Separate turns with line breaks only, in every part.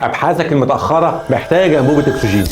ابحاثك المتاخره محتاجه انبوبه اكسجين.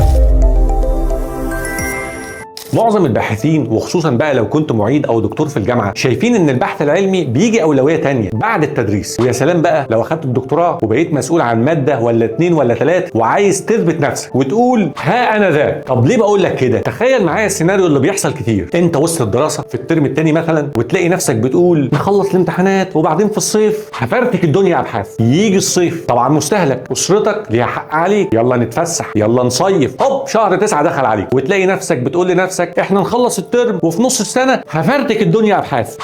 معظم الباحثين وخصوصا بقى لو كنت معيد او دكتور في الجامعه شايفين ان البحث العلمي بيجي اولويه تانية بعد التدريس، ويا سلام بقى لو اخدت الدكتوراه وبقيت مسؤول عن ماده ولا 2 ولا 3 وعايز تثبت نفسك وتقول ها انا ذا. طب ليه بقول لك كده؟ تخيل معايا السيناريو اللي بيحصل كتير، انت وسط الدراسه في الترم الثاني مثلا وتلاقي نفسك بتقول نخلص الامتحانات وبعدين في الصيف هفرتك الدنيا ابحاث. يجي الصيف طبعا مستهلك، اسرتك ليها حق عليك، يلا نتفسح يلا نصيف، هوب شهر 9 دخل عليك وتلاقي نفسك بتقول لنفسك احنا نخلص الترم وفي نص السنه هفرتك الدنيا ابحاث.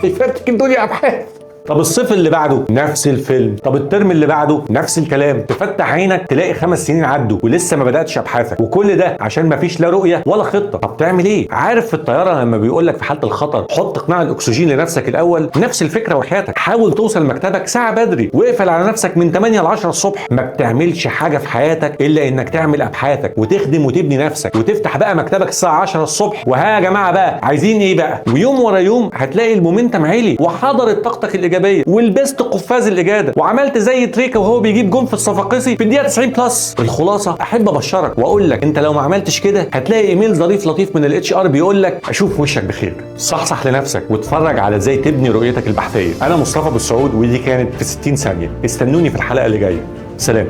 هفرتك الدنيا ابحاث. طب الصيف اللي بعده نفس الفيلم، طب الترم اللي بعده نفس الكلام، تفتح عينك تلاقي 5 سنين عدوا ولسه ما بداتش ابحاثك، وكل ده عشان ما فيش لا رؤيه ولا خطه. طب تعمل ايه؟ عارف في الطياره لما بيقول لك في حاله الخطر حط قناع الاكسجين لنفسك الاول؟ نفس الفكره وحياتك، حاول توصل مكتبك ساعه بدري واقفل على نفسك من 8 ل 10 الصبح. ما بتعملش حاجه في حياتك الا انك تعمل ابحاثك وتخدم وتبني نفسك، وتفتح بقى مكتبك الساعه 10 الصبح وها يا جماعه بقى عايزين ايه بقى؟ ويوم ورا يوم هتلاقي المومنتم عالي وحضرت طاقتك الايجابيه ولبست قفاز الاجاده وعملت زي تريكا وهو بيجيب جون في الصفاقسي في الدقيقه 90 بلس. الخلاصه احب ابشرك واقول لك انت لو ما عملتش كده هتلاقي ايميل ظريف لطيف من الاتش ار بيقول لك اشوف وشك بخير. صحصح لنفسك واتفرج على ازاي تبني رؤيتك البحثيه. انا مصطفى بالسعود ودي كانت في 60 ثانيه. استنوني في الحلقه اللي جايه. سلام.